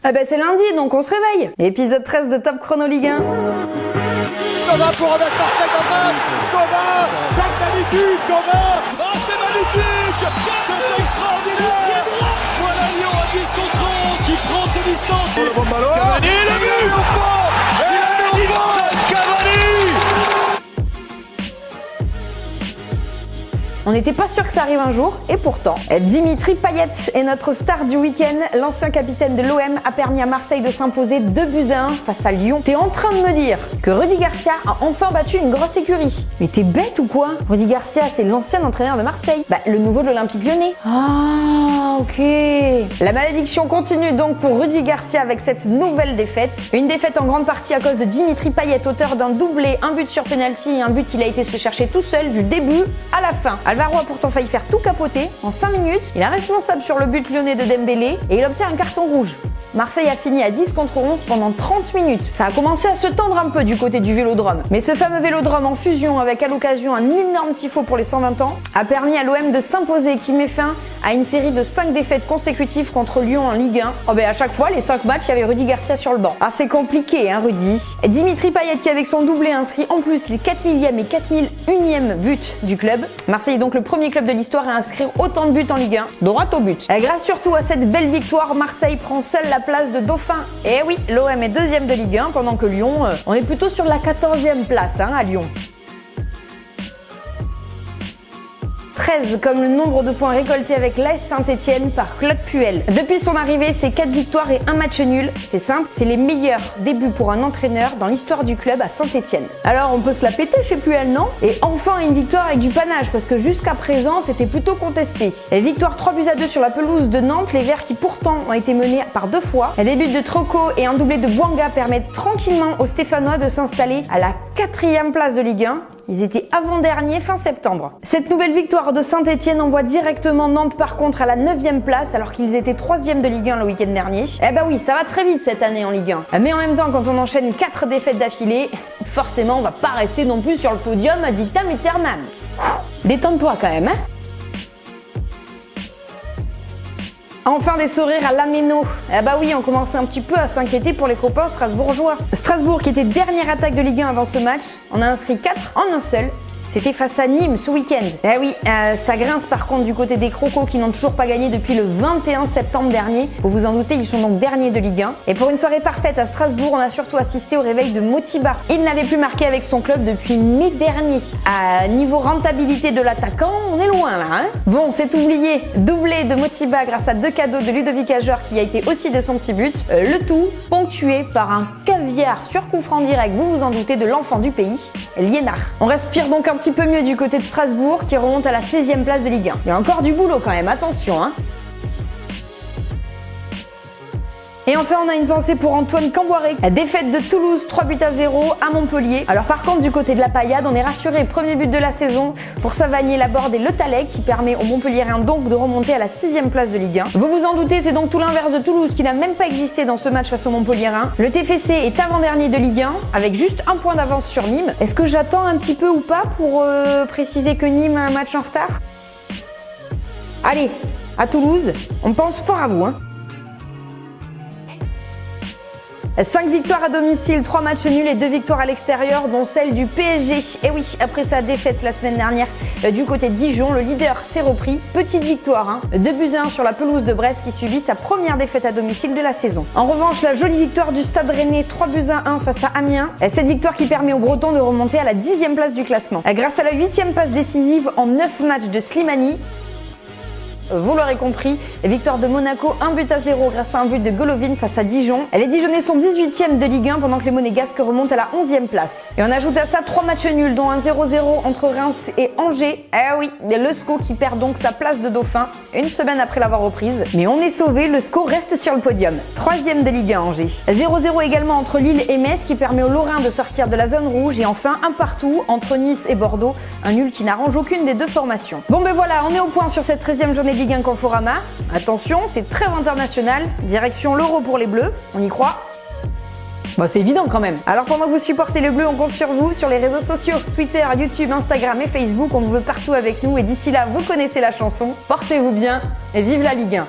Ah bah c'est lundi, donc on se réveille. Épisode 13 de Top Chrono Ligue 1. Thomas pour remettre parfait Thomas, magnitude Thomas. Oh c'est magnifique, c'est extraordinaire. Voilà Lyon à 10 contre 11 qui prend ses distances. Oh, le bon ballon. Cavani, le but au fond. Et il a mis au fond. Cavani. On n'était pas sûr que ça arrive un jour, et pourtant, Dimitri Payet est notre star du week-end. L'ancien capitaine de l'OM a permis à Marseille de s'imposer 2-1 face à Lyon. T'es en train de me dire que Rudy Garcia a enfin battu une grosse écurie? Mais t'es bête ou quoi? Rudy Garcia, c'est l'ancien entraîneur de Marseille. Bah, le nouveau de l'Olympique Lyonnais. Ah, ok. La malédiction continue donc pour Rudy Garcia avec cette nouvelle défaite. Une défaite en grande partie à cause de Dimitri Payet, auteur d'un doublé, un but sur penalty et un but qu'il a été se chercher tout seul du début à la fin. Alvaro a pourtant failli faire tout capoter. En 5 minutes, il est responsable sur le but lyonnais de Dembélé et il obtient un carton rouge. Marseille a fini à 10 contre 11 pendant 30 minutes. Ça a commencé à se tendre un peu du côté du Vélodrome. Mais ce fameux Vélodrome en fusion avec à l'occasion un énorme tifo pour les 120 ans a permis à l'OM de s'imposer, qui met fin à une série de 5 défaites consécutives contre Lyon en Ligue 1. Oh ben à chaque fois, les 5 matchs, il y avait Rudy Garcia sur le banc. Ah c'est compliqué hein Rudy. Dimitri Payet qui avec son doublé inscrit en plus les 4000e et 4001e buts du club. Marseille est donc le premier club de l'histoire à inscrire autant de buts en Ligue 1, droit au but. Et grâce surtout à cette belle victoire, Marseille prend seule la place de dauphin. Et oui, l'OM est deuxième de Ligue 1 pendant que Lyon, on est plutôt sur la 14e place hein, à Lyon. 13 comme le nombre de points récoltés avec l'AS Saint-Etienne par Claude Puel. Depuis son arrivée, c'est 4 victoires et 1 match nul. C'est simple, c'est les meilleurs débuts pour un entraîneur dans l'histoire du club à Saint-Etienne. Alors on peut se la péter chez Puel, non? Et enfin une victoire avec du panache parce que jusqu'à présent c'était plutôt contesté. Et victoire 3-2 sur la pelouse de Nantes, les Verts qui pourtant ont été menés par 2 fois. Et les buts de Troco et un doublé de Bouanga permettent tranquillement aux Stéphanois de s'installer à la 4e place de Ligue 1. Ils étaient avant-derniers fin septembre. Cette nouvelle victoire de Saint-Etienne envoie directement Nantes par contre à la 9e place alors qu'ils étaient 3e de Ligue 1 le week-end dernier. Eh ben oui, ça va très vite cette année en Ligue 1. Mais en même temps, quand on enchaîne 4 défaites d'affilée, forcément on va pas rester non plus sur le podium ad vitam aeternam. Détends-toi quand même, hein. Enfin des sourires à Lameno. Eh bah oui, on commençait un petit peu à s'inquiéter pour les copains strasbourgeois. Strasbourg qui était dernière attaque de Ligue 1 avant ce match, on a inscrit 4 en un seul. C'était face à Nîmes ce week-end. Eh oui, ça grince par contre du côté des Crocos qui n'ont toujours pas gagné depuis le 21 septembre dernier. Vous vous en doutez, ils sont donc derniers de Ligue 1. Et pour une soirée parfaite à Strasbourg, on a surtout assisté au réveil de Motiba. Il n'avait plus marqué avec son club depuis mai dernier. À niveau rentabilité de l'attaquant, on est loin là. Hein bon, c'est oublié. Doublé de Motiba grâce à 2 cadeaux de Ludovic Ajor qui a été aussi de son petit but. Le tout ponctué par un caviar sur coup franc direct, vous vous en doutez, de l'enfant du pays, Liénard. On respire donc un petit peu mieux du côté de Strasbourg qui remonte à la 16e place de Ligue 1. Il y a encore du boulot quand même, attention hein. Et enfin, on a une pensée pour Antoine Camboiré. Défaite de Toulouse 3-0 à Montpellier. Alors par contre, du côté de la paillade, on est rassuré. Premier but de la saison pour Savanier, Laborde et Le Talec qui permet aux Montpelliérains donc de remonter à la 6e place de Ligue 1. Vous vous en doutez, c'est donc tout l'inverse de Toulouse qui n'a même pas existé dans ce match face aux Montpelliérains. Le TFC est avant-dernier de Ligue 1 avec juste 1 point d'avance sur Nîmes. Est-ce que j'attends un petit peu ou pas pour préciser que Nîmes a un match en retard? Allez, à Toulouse, on pense fort à vous hein. 5 victoires à domicile, 3 matchs nuls et 2 victoires à l'extérieur, dont celle du PSG. Et oui, après sa défaite la semaine dernière du côté de Dijon, le leader s'est repris. Petite victoire, hein, 2-1 sur la pelouse de Brest qui subit sa première défaite à domicile de la saison. En revanche, la jolie victoire du Stade Rennais 3-1 face à Amiens. Cette victoire qui permet aux Bretons de remonter à la 10e place du classement. Grâce à la 8e passe décisive en 9 matchs de Slimani. Vous l'aurez compris, victoire de Monaco 1-0 grâce à un but de Golovin face à Dijon. Les Dijonnais sont 18e de Ligue 1 pendant que les Monégasques remontent à la 11e place. Et on ajoute à ça 3 matchs nuls dont un 0-0 entre Reims et Angers. Eh oui, le SCO qui perd donc sa place de dauphin une semaine après l'avoir reprise. Mais on est sauvé, le SCO reste sur le podium. 3e de Ligue 1 Angers. 0-0 également entre Lille et Metz qui permet aux Lorrains de sortir de la zone rouge. Et enfin un partout entre Nice et Bordeaux. Un nul qui n'arrange aucune des deux formations. Bon ben voilà, on est au point sur cette 13e journée de Ligue 1 Conforama. Attention, c'est très international. Direction l'Euro pour les Bleus. On y croit? Bah c'est évident quand même. Alors pendant que vous supportez le bleu, on compte sur vous sur les réseaux sociaux, Twitter, YouTube, Instagram et Facebook. On vous veut partout avec nous et d'ici là, vous connaissez la chanson. Portez-vous bien et vive la Ligue 1.